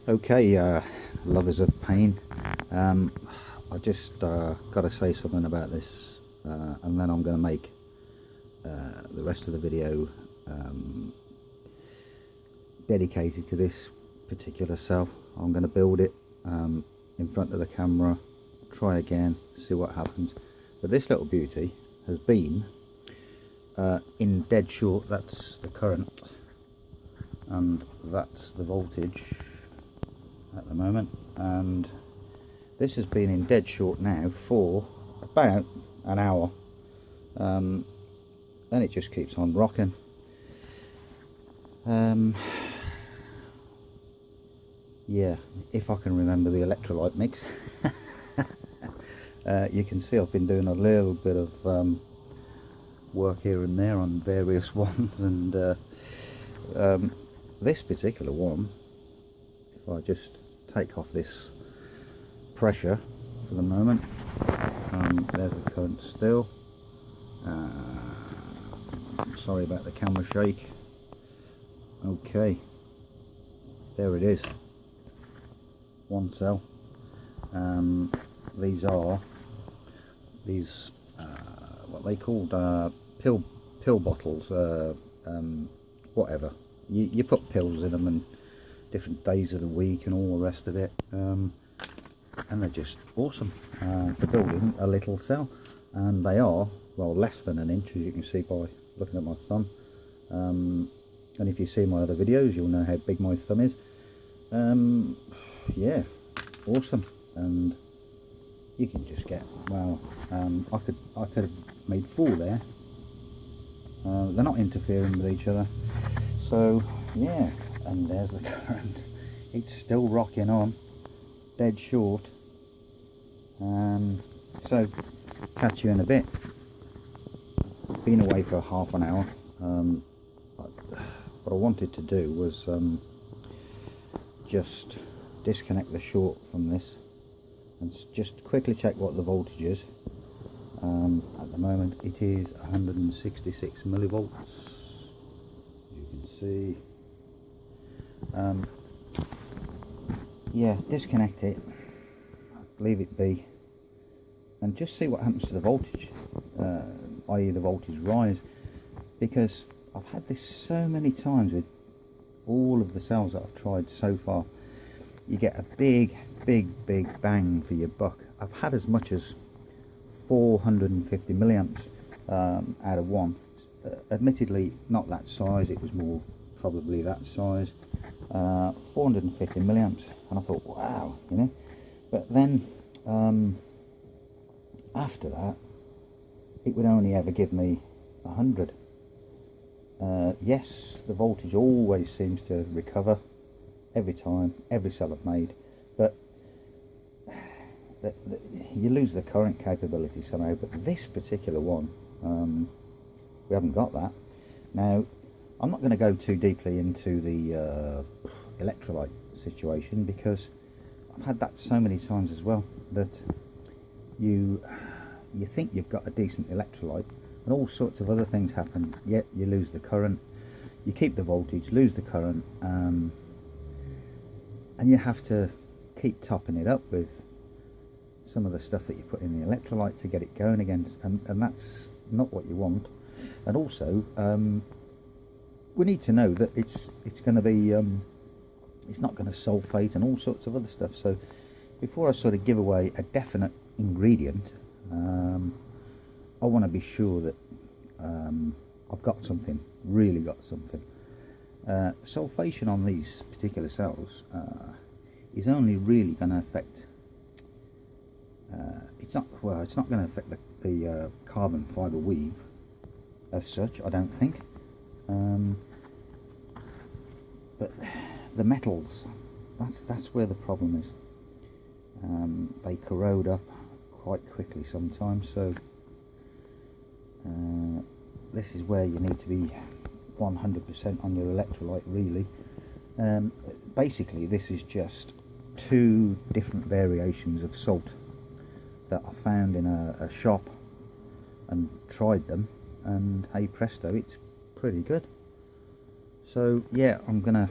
Okay, lovers of pain, I just got to say something about this, and then I'm going to make the rest of the video dedicated to this particular cell. I'm going to build it in front of the camera, try again, see what happens. But this little beauty has been in dead short. That's the current and that's the voltage at the moment, and this has been in dead short now for about an hour, and it just keeps on rocking. Yeah, if I can remember the electrolyte mix. You can see I've been doing a little bit of work here and there on various ones, and this particular one, if I just take off this pressure for the moment, there's the current still. Sorry about the camera shake. Okay, there it is, one cell. These are what they called pill bottles, whatever. You put pills in them and different days of the week and all the rest of it, and they're just awesome for building a little cell. And they are, well, less than an inch, as you can see by looking at my thumb, and if you see my other videos you'll know how big my thumb is. Yeah, awesome. And you can just get, well, I could have made 4 there. They're not interfering with each other, so yeah. And there's the current. It's still rocking on, dead short. So catch you in a bit. Been away for half an hour. What I wanted to do was just disconnect the short from this and just quickly check what the voltage is. At the moment it is 166 millivolts, you can see. Yeah, disconnect it, leave it be, and just see what happens to the voltage, i.e. the voltage rise, because I've had this so many times with all of the cells that I've tried so far. You get a big bang for your buck. I've had as much as 450 milliamps out of one. Admittedly not that size, it was more probably that size. 450 milliamps, and I thought, wow, you know. But then after that it would only ever give me 100. Yes, the voltage always seems to recover every time, every cell I've made, but you lose the current capability somehow. But this particular one, we haven't got that. Now, I'm not going to go too deeply into the electrolyte situation, because I've had that so many times as well, that you think you've got a decent electrolyte and all sorts of other things happen, yet you lose the current. You keep the voltage, lose the current, and you have to keep topping it up with some of the stuff that you put in the electrolyte to get it going again, and that's not what you want. And also we need to know that it's going to be it's not going to sulfate and all sorts of other stuff. So before I sort of give away a definite ingredient, I want to be sure that I've got something, really got something. Sulfation on these particular cells is only really going to affect, it's not going to affect the carbon fibre weave as such, I don't think. But the metals, that's where the problem is. They corrode up quite quickly sometimes, so this is where you need to be 100% on your electrolyte, really. Basically this is just 2 different variations of salt that I found in a shop and tried them, and hey presto, it's pretty good. So yeah, I'm gonna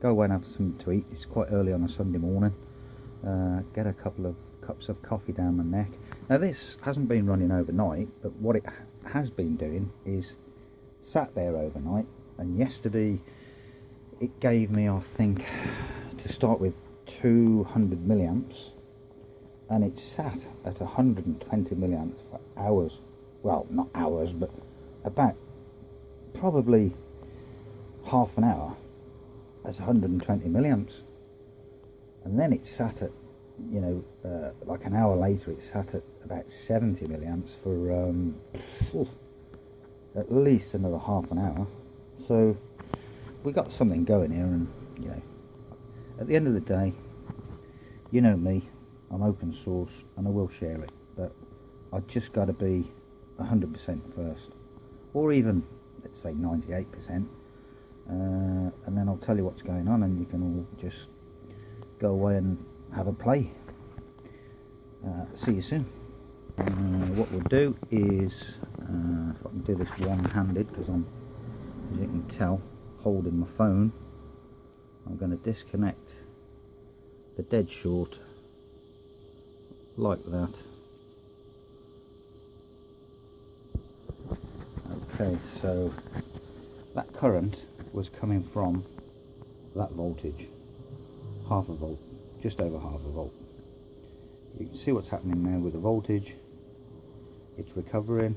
go away and have something to eat. It's quite early on a Sunday morning. Get a couple of cups of coffee down my neck. Now this hasn't been running overnight, but what it has been doing is sat there overnight, and yesterday it gave me, I think, to start with, 200 milliamps, and it sat at 120 milliamps for hours. Well, not hours, but about probably half an hour as 120 milliamps, and then it sat at, you know, like an hour later it sat at about 70 milliamps for at least another half an hour. So we got something going here, and you know, at the end of the day, you know me, I'm open source and I will share it, but I just got to be 100% first, or even let's say 98%, and then I'll tell you what's going on, and you can all just go away and have a play. See you soon. What we'll do is, if I can do this one-handed, because I'm, as you can tell, holding my phone, I'm going to disconnect the dead short like that. Okay, so that current was coming from that voltage, half a volt, just over half a volt. You can see what's happening now with the voltage. It's recovering,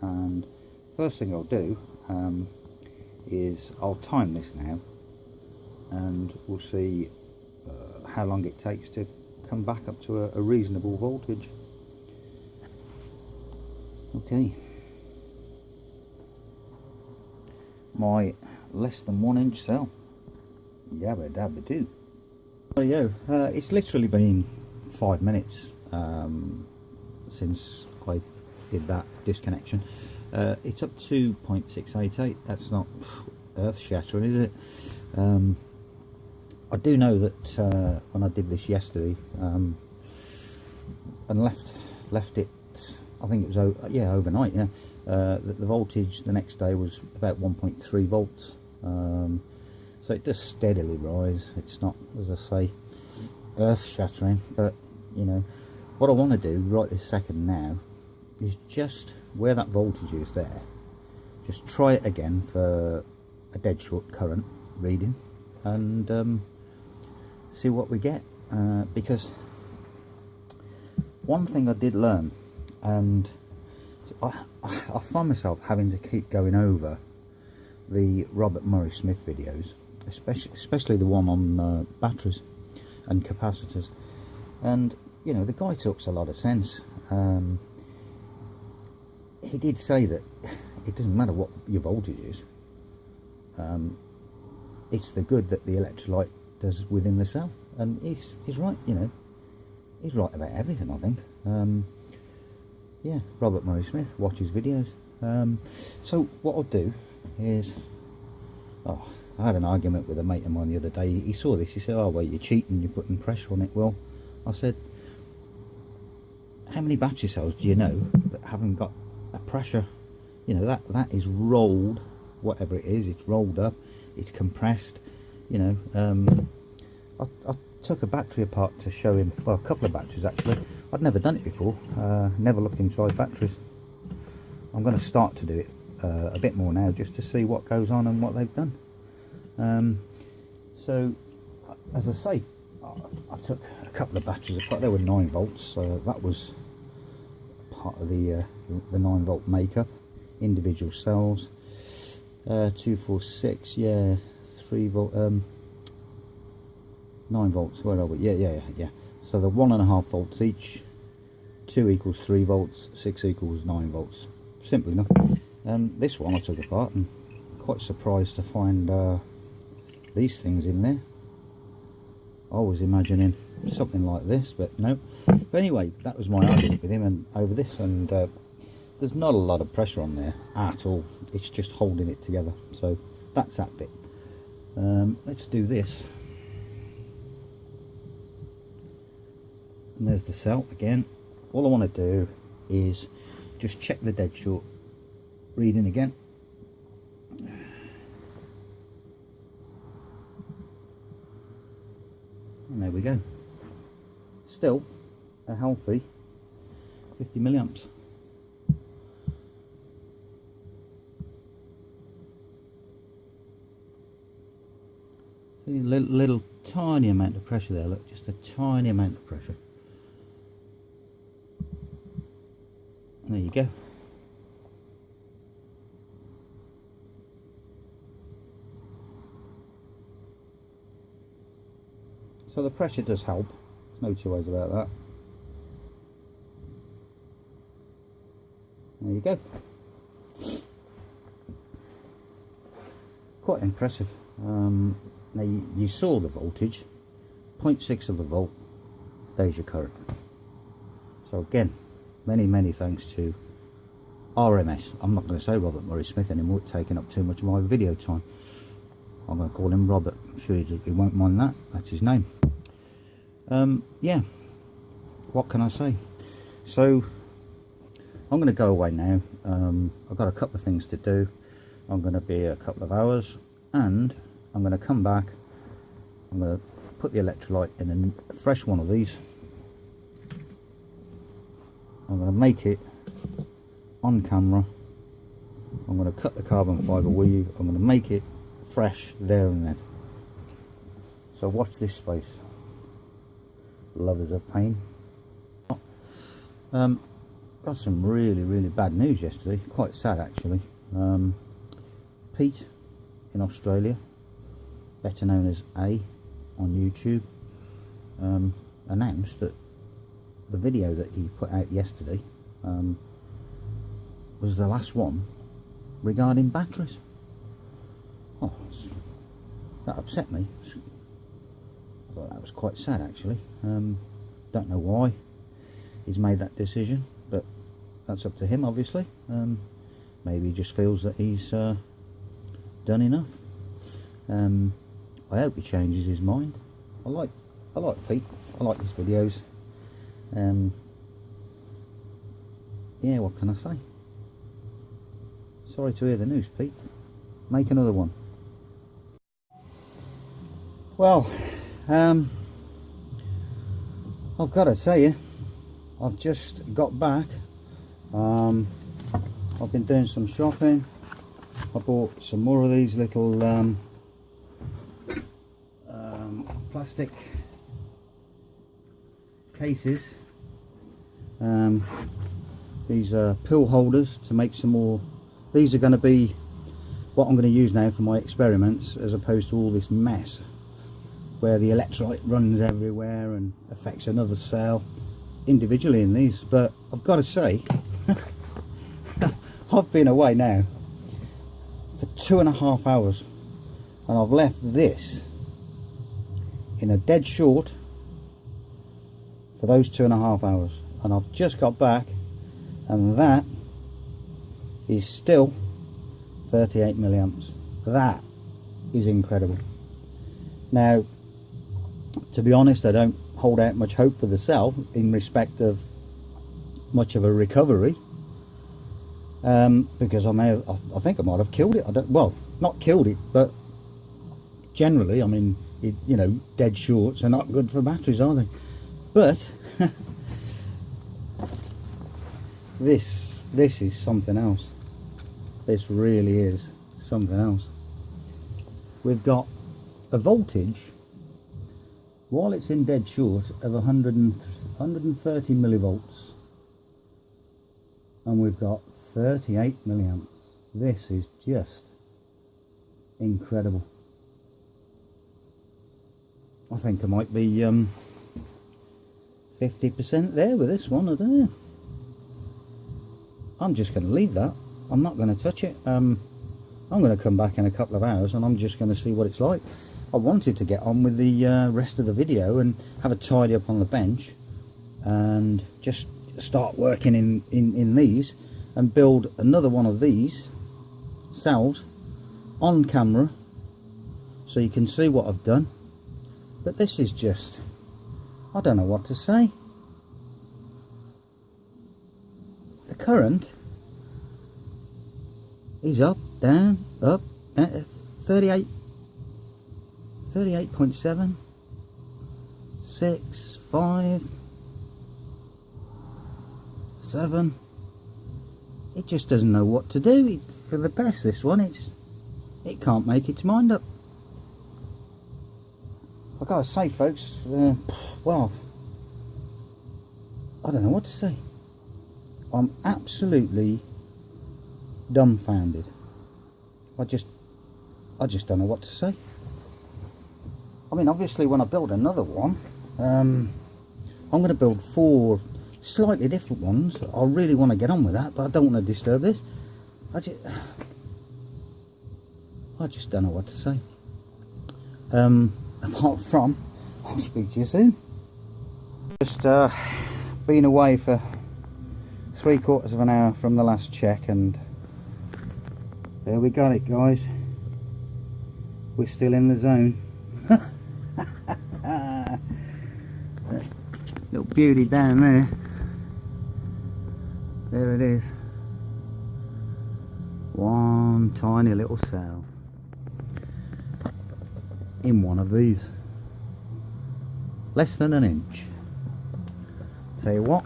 and first thing I'll do is I'll time this now, and we'll see how long it takes to come back up to a reasonable voltage. Okay, my less than 1 inch cell, yabba dabba doo. There you go. It's literally been 5 minutes since I did that disconnection. It's up to 0.688. That's not earth shattering, is it? I do know that when I did this yesterday and left it, I think it was overnight, that the voltage the next day was about 1.3 volts. So it does steadily rise. It's not, as I say, earth shattering, but you know what I want to do right this second now is just where that voltage is there, just try it again for a dead short current reading, and see what we get, because one thing I did learn, and I find myself having to keep going over the Robert Murray Smith videos, especially the one on batteries and capacitors, and you know, the guy talks a lot of sense. He did say that it doesn't matter what your voltage is, it's the good that the electrolyte does within the cell, and he's right. You know, he's right about everything, I think. Yeah, Robert Murray Smith, watch his videos. So what I'll do is, I had an argument with a mate of mine the other day. He saw this, he said, oh well, you're cheating, you're putting pressure on it. Well, I said, how many battery cells do you know that haven't got a pressure? You know, that is rolled, whatever it is, it's rolled up, it's compressed. You know, I took a battery apart to show him, well, a couple of batteries actually. I'd never done it before, never looked inside batteries. I'm going to start to do it a bit more now, just to see what goes on and what they've done. So, as I say, I took a couple of batteries apart. They were 9 volts, so that was part of the 9 volt makeup. Individual cells, 2, 4, 6, yeah, 3 volt, 9 volts. Where are we? Yeah. So the 1.5 volts each. 2 equals 3 volts. 6 equals 9 volts. Simple enough. This one I took apart, and quite surprised to find these things in there. I was imagining something like this, but no. But anyway, that was my argument with him and over this, and there's not a lot of pressure on there at all. It's just holding it together. So that's that bit. Let's do this. And there's the cell again. All I want to do is just check the dead short reading again. And there we go. Still a healthy 50 milliamps. See, little tiny amount of pressure there, look, just a tiny amount of pressure. And there you go. So the pressure does help, there's no two ways about that. There you go. Quite impressive. Now you saw the voltage, 0.6 of a volt, there's your current. So again, many thanks to RMS. I'm not going to say Robert Murray Smith anymore, it's taking up too much of my video time. I'm going to call him Robert. I'm sure he won't mind that. That's his name. Yeah, what can I say? So I'm going to go away now. I've got a couple of things to do. I'm going to be a couple of hours, and I'm going to come back. I'm going to put the electrolyte in a fresh one of these. I'm going to make it on camera. I'm going to cut the carbon fibre weave. I'm going to make it fresh there and then. So watch this space, lovers of pain. Got some really bad news yesterday, quite sad actually. Pete in Australia, better known as A on YouTube, announced that the video that he put out yesterday was the last one regarding batteries. Oh, that upset me. I thought that was quite sad actually. Don't know why he's made that decision, but that's up to him obviously. Maybe he just feels that he's done enough. I hope he changes his mind. I like Pete. I like his videos. Yeah, what can I say? Sorry to hear the news, Pete. Make another one. Well, I've got to tell you, I've just got back. I've been doing some shopping. I bought some more of these little plastic cases. These are pill holders to make some more. These are going to be what I'm going to use now for my experiments, as opposed to all this mess where the electrolyte runs everywhere and affects another cell individually in these. But I've got to say, I've been away now for 2.5 hours and I've left this in a dead short for those 2.5 hours, and I've just got back and that is still 38 milliamps. That is incredible. Now, to be honest, I don't hold out much hope for the cell in respect of much of a recovery, because I think I might have killed it. Well, not killed it, but generally, I mean, you know, dead shorts are not good for batteries, are they? But this is something else. This really is something else. We've got a voltage, while it's in dead short, of 130 millivolts, and we've got 38 milliamps. This is just incredible. I think I might be 50% there with this one. I don't know. I'm just going to leave that. I'm not going to touch it. I'm going to come back in a couple of hours and I'm just going to see what it's like. I wanted to get on with the rest of the video and have a tidy up on the bench and just start working in these and build another one of these cells on camera so you can see what I've done. But this is just, I don't know what to say. The current is up, down, 38.7, 6, 5, 7. It just doesn't know what to do. For the best, this one, it can't make its mind up. I gotta say, folks, well, I don't know what to say. I'm absolutely dumbfounded. I just don't know what to say. I mean, obviously, when I build another one, I'm going to build 4 slightly different ones. I really want to get on with that, but I don't want to disturb this. I just don't know what to say. Apart from, I'll speak to you soon. Just been away for 3/4 of an hour from the last check, and there we got it, guys. We're still in the zone. Little beauty down there. There it is. One tiny little cell in one of these. Less than an inch. Tell you what,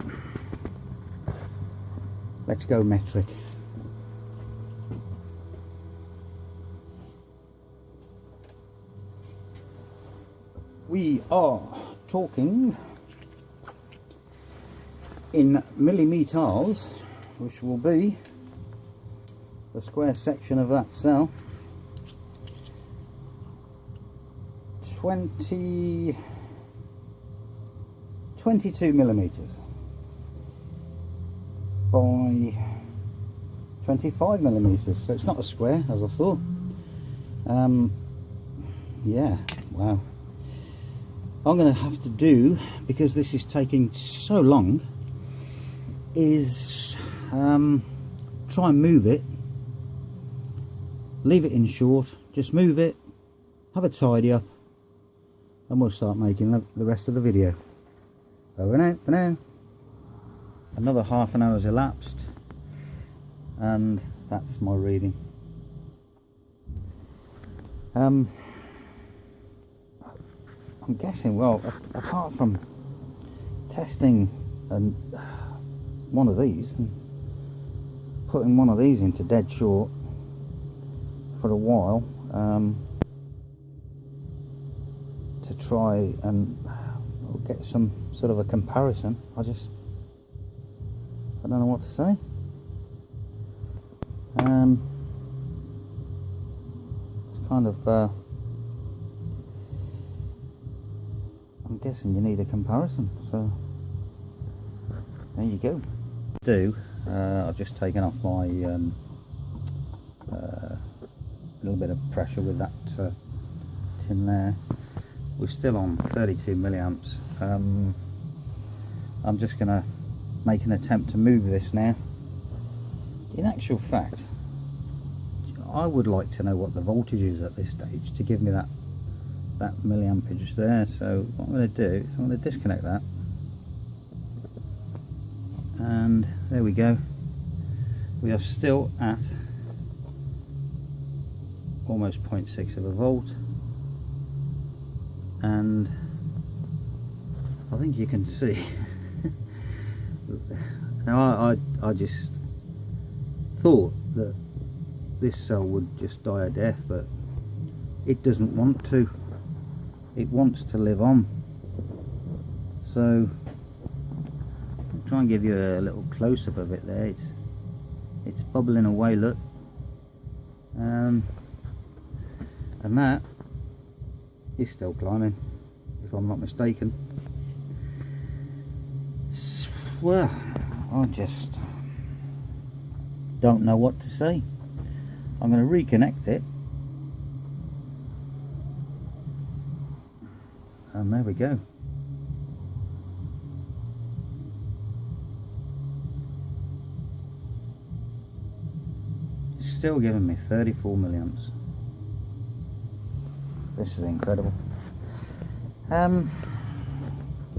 let's go metric. We are talking in millimeters, which will be the square section of that cell. 22 millimeters by 25 millimeters, so it's not a square as I thought. Yeah, wow. I'm going to have to do, because this is taking so long, is try and move it, leave it in short, just move it, have a tidy up, and we'll start making the rest of the video. Over and out for now. Another half an hour has elapsed, and that's my reading. I'm guessing, well, apart from testing and one of these and putting one of these into dead short for a while, to try and get some sort of a comparison, I don't know what to say. It's kind of I'm guessing you need a comparison, so there you go. I've just taken off my little bit of pressure with that tin there. We're still on 32 milliamps. I'm just going to make an attempt to move this now. In actual fact, I would like to know what the voltage is at this stage to give me that milliampage there. So what I'm going to do is I'm going to disconnect that, and there we go. We are still at almost 0.6 of a volt, and I think you can see now I just thought that this cell would just die a death, but it doesn't want to. It wants to live on. So I'll try and give you a little close-up of it there. It's bubbling away, look. And that is still climbing, if I'm not mistaken. Well, I just don't know what to say. I'm going to reconnect it, and there we go. Still giving me 34 milliamps. This is incredible.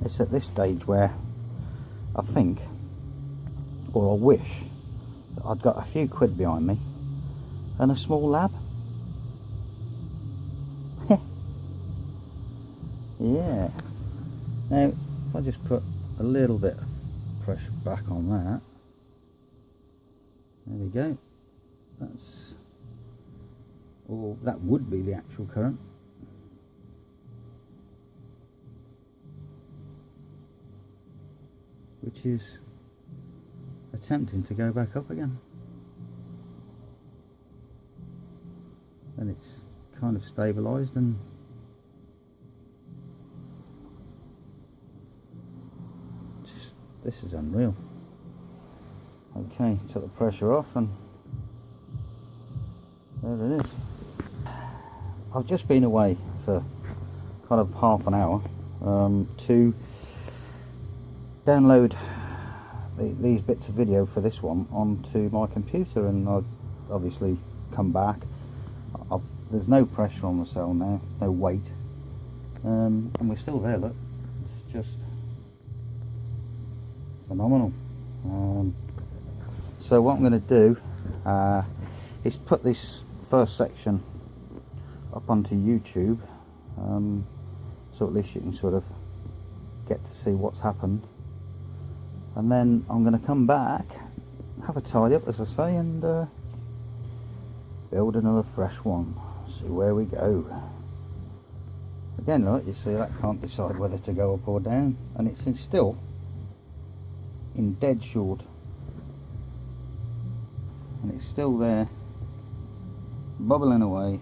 It's at this stage where I think, or I wish, that I'd got a few quid behind me and a small lab. Yeah. Now if I just put a little bit of pressure back on that, there we go, that's, or that would be the actual current. Which is attempting to go back up again. And it's kind of stabilized, and just, this is unreal. Okay, took the pressure off and there it is. I've just been away for kind of half an hour to download these bits of video for this one onto my computer, and I've obviously come back. There's no pressure on the cell now, no weight, and we're still there, look. It's just phenomenal. So what I'm going to do is put this first section up onto YouTube, so at least you can sort of get to see what's happened, and then I'm going to come back, have a tidy up as I say, and build another fresh one, see where we go. Again, look, you see that can't decide whether to go up or down, and it's still in dead short, and it's still there bubbling away.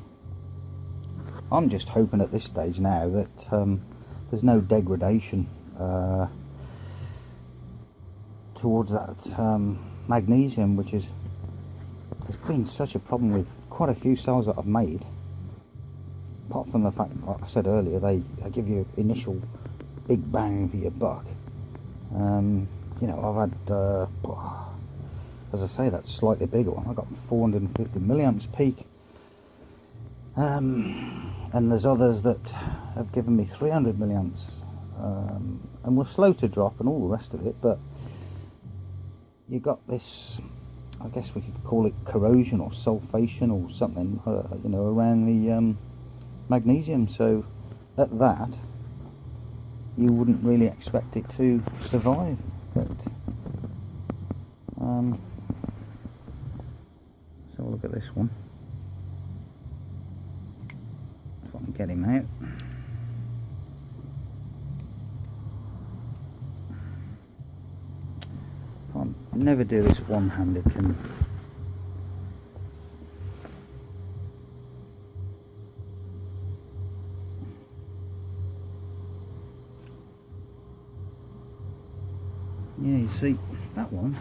I'm just hoping at this stage now that there's no degradation towards that magnesium, which has been such a problem with quite a few cells that I've made. Apart from the fact, like I said earlier, they give you initial big bang for your buck. You know, I've had, as I say, that slightly bigger one. I got 450 milliamps peak, and there's others that have given me 300 milliamps, and were slow to drop and all the rest of it. But you got this, I guess we could call it corrosion or sulfation or something, you know, around the magnesium. So at that, you wouldn't really expect it to survive. But let's have a look at this one. If I can get him out. Can't never do this one-handed. Yeah, you see that one,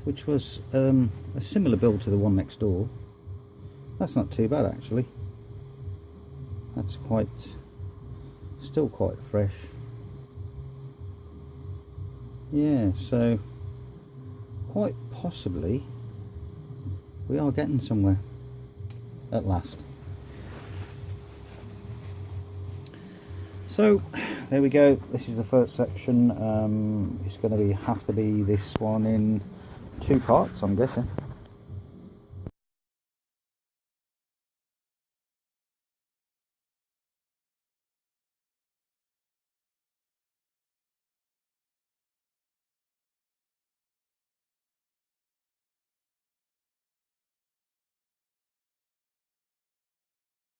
which was a similar build to the one next door. That's not too bad actually. That's still quite fresh. Yeah, so quite possibly we are getting somewhere at last. So there we go, this is the first section. It's going to have to be this one in 2 parts, I'm guessing.